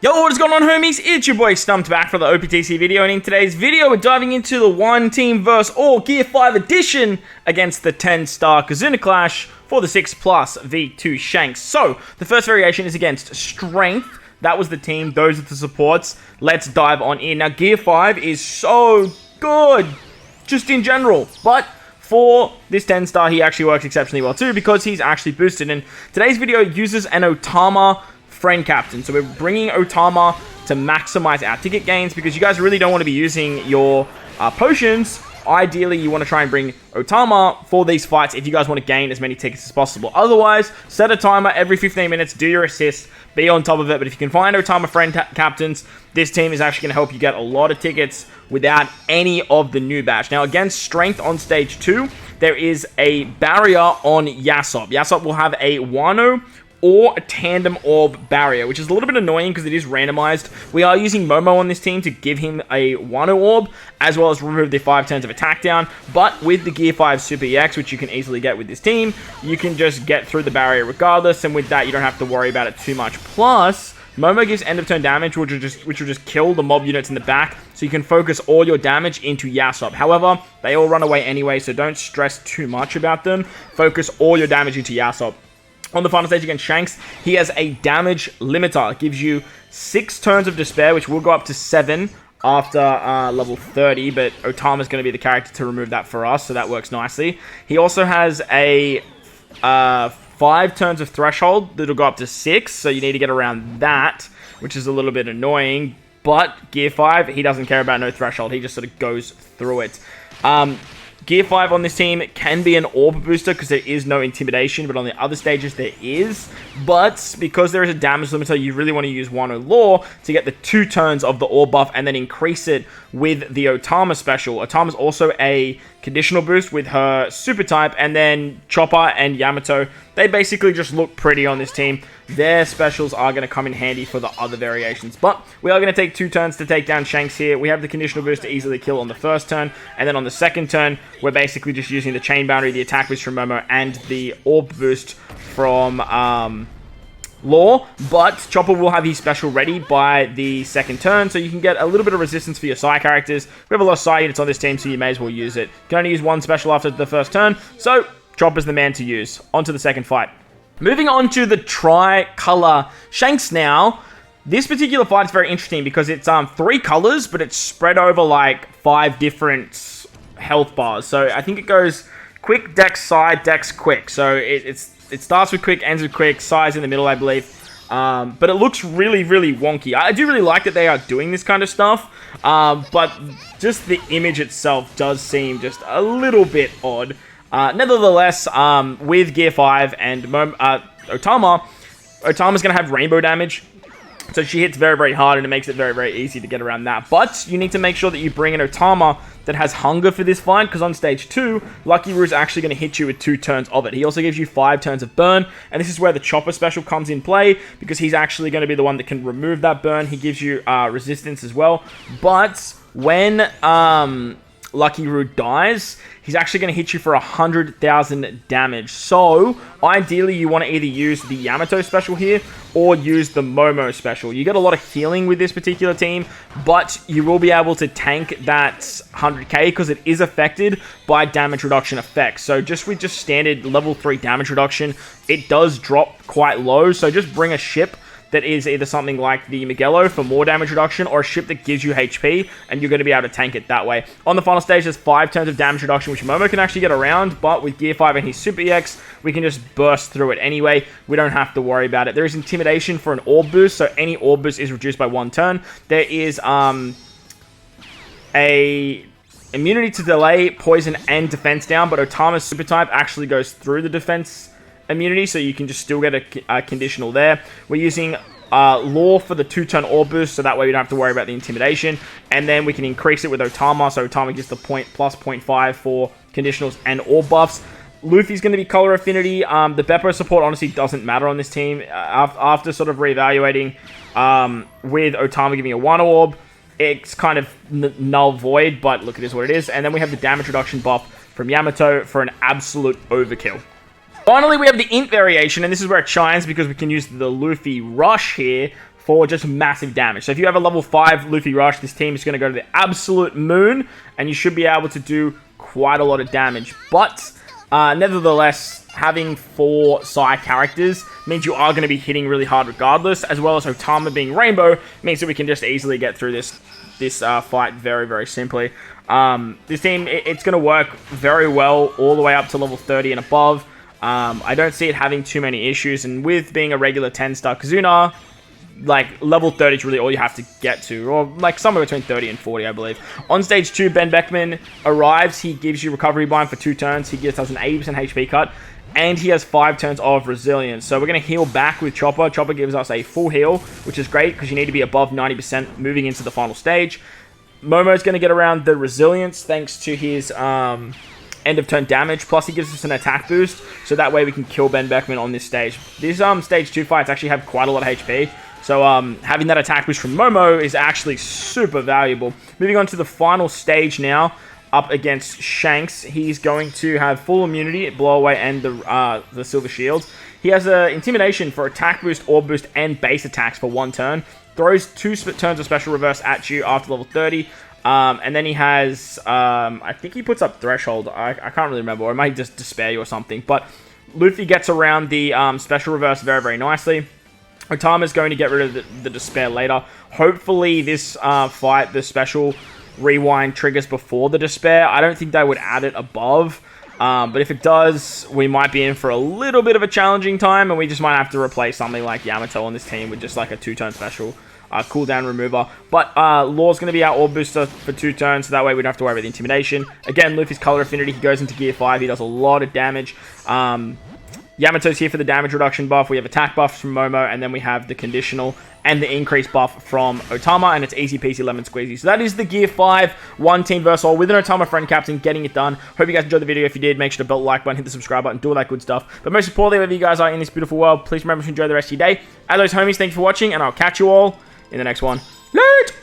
Yo, what is going on, homies? It's your boy StumpD back for the OPTC video, and in today's video, we're diving into the One Team vs. All Gear 5 edition against the 10-star KIZUNA Clash for the 6+ V2 Shanks. So, the first variation is against Strength. That was the team, those are the supports. Let's dive on in. Now, Gear 5 is so good, just in general, but for this 10-star, he actually works exceptionally well too, because he's actually boosted, and today's video uses an Otama friend captain. So we're bringing Otama to maximize our ticket gains, because you guys really don't want to be using your potions. Ideally, you want to try and bring Otama for these fights if you guys want to gain as many tickets as possible. Otherwise, set a timer every 15 minutes, do your assists, be on top of it. But if you can find Otama friend captains, this team is actually going to help you get a lot of tickets without any of the new badge. Now, against Strength on stage 2, there is a barrier on Yasop. Yasop will have a Wano or a tandem orb barrier, which is a little bit annoying because it is randomized. We are using Momo on this team to give him a Wano orb, as well as remove the 5 turns of attack down. But with the Gear 5 Super EX, which you can easily get with this team, you can just get through the barrier regardless, and with that, you don't have to worry about it too much. Plus, Momo gives end of turn damage, which will just kill the mob units in the back, so you can focus all your damage into Yasop. However, they all run away anyway, so don't stress too much about them. Focus all your damage into Yasop. On the final stage against Shanks, he has a damage limiter. It gives you 6 turns of despair, which will go up to 7 after level 30, but Otama's going to be the character to remove that for us, so that works nicely. He also has a 5 turns of threshold that'll go up to 6, so you need to get around that, which is a little bit annoying. But Gear 5, he doesn't care about no threshold. He just sort of goes through it. Gear 5 on this team can be an orb booster because there is no intimidation, but on the other stages there is. But because there is a damage limiter, you really want to use Wano Law to get the 2 turns of the orb buff and then increase it with the Otama special. Otama's also a conditional boost with her super type, and then Chopper and Yamato, they basically just look pretty on this team. Their specials are going to come in handy for the other variations, but we are going to take 2 turns to take down Shanks here. We have the conditional boost to easily kill on the first turn, and then on the second turn, we're basically just using the chain boundary, the attack boost from Momo, and the orb boost from Law, but Chopper will have his special ready by the second turn, so you can get a little bit of resistance for your Psy characters. We have a lot of Psy units on this team, so you may as well use it. You can only use 1 special after the first turn, so Chopper's the man to use. On to the second fight. Moving on to the Tri-Color Shanks now. This particular fight is very interesting because it's 3 colors, but it's spread over like 5 different health bars. So I think it goes quick, dex, Psy, dex, quick. So it starts with quick, ends with quick, Psy's in the middle, I believe. But it looks really, really wonky. I do really like that they are doing this kind of stuff, but just the image itself does seem just a little bit odd. Nevertheless, with Gear 5 and Otama's going to have rainbow damage. So she hits very, very hard, and it makes it very, very easy to get around that. But you need to make sure that you bring an Otama that has hunger for this fight, because on stage 2, Lucky Roo is actually going to hit you with 2 turns of it. He also gives you 5 turns of burn, and this is where the Chopper special comes in play, because he's actually going to be the one that can remove that burn. He gives you resistance as well. But when Lucky Roo dies, he's actually going to hit you for 100,000 damage. So, ideally, you want to either use the Yamato special here or use the Momo special. You get a lot of healing with this particular team, but you will be able to tank that 100k because it is affected by damage reduction effects. So, just with standard level 3 damage reduction, it does drop quite low. So, just bring a ship that is either something like the Magello for more damage reduction, or a ship that gives you HP, and you're going to be able to tank it that way. On the final stage, there's 5 turns of damage reduction, which Momo can actually get around, but with Gear 5 and his Super EX, we can just burst through it anyway. We don't have to worry about it. There is Intimidation for an Orb Boost, so any Orb Boost is reduced by 1 turn. There is a immunity to delay, poison, and defense down, but Otama's Super type actually goes through the defense immunity, so you can just still get a conditional there. We're using Law for the 2-turn orb boost, so that way we don't have to worry about the intimidation, and then we can increase it with Otama, so Otama gets the plus 0.5 for conditionals and orb buffs. Luffy's going to be color affinity. The Beppo support honestly doesn't matter on this team. After sort of reevaluating with Otama giving a 1 orb, it's kind of null void, but look, it is what it is. And then we have the damage reduction buff from Yamato for an absolute overkill. Finally, we have the int variation, and this is where it shines because we can use the Luffy Rush here for just massive damage. So if you have a level 5 Luffy Rush, this team is going to go to the absolute moon, and you should be able to do quite a lot of damage. But nevertheless, having 4 side characters means you are going to be hitting really hard regardless, as well as Otama being Rainbow means that we can just easily get through this fight very, very simply. This team, it's going to work very well all the way up to level 30 and above. I don't see it having too many issues, and with being a regular 10-star KIZUNA, like, level 30 is really all you have to get to, or like somewhere between 30 and 40, I believe. On stage 2, Ben Beckman arrives. He gives you recovery bind for 2 turns. He gives us an 80% HP cut, and he has 5 turns of resilience. So we're going to heal back with Chopper. Chopper gives us a full heal, which is great because you need to be above 90% moving into the final stage. Momo's going to get around the resilience thanks to his end of turn damage, plus he gives us an attack boost, so that way we can kill Ben Beckman on this stage. These stage 2 fights actually have quite a lot of HP, so having that attack boost from Momo is actually super valuable. Moving on to the final stage now, up against Shanks. He's going to have full immunity, blow away, and the silver shield. He has intimidation for attack boost, orb boost, and base attacks for 1 turn. Throws 2 turns of special reverse at you after level 30. And then he has, I think he puts up Threshold. I can't really remember, or it might just Despair you or something. But Luffy gets around the special reverse very, very nicely. Otama's going to get rid of the Despair later. Hopefully this fight, the special rewind triggers before the Despair. I don't think they would add it above. But if it does, we might be in for a little bit of a challenging time, and we just might have to replace something like Yamato on this team with just like a 2-turn special cooldown remover. But Law's going to be our orb booster for 2 turns, so that way we don't have to worry about the intimidation. Again, Luffy's color affinity, he goes into gear 5, he does a lot of damage. Yamato's here for the damage reduction buff. We have attack buffs from Momo, and then we have the conditional and the increased buff from Otama, and it's easy peasy lemon squeezy. So that is the Gear 5 one team versus all with an Otama friend captain getting it done. Hope you guys enjoyed the video. If you did, make sure to belt the like button, hit the subscribe button, do all that good stuff. But most importantly, wherever you guys are in this beautiful world, please remember to enjoy the rest of your day. As always, homies, thank you for watching, and I'll catch you all in the next one. Later!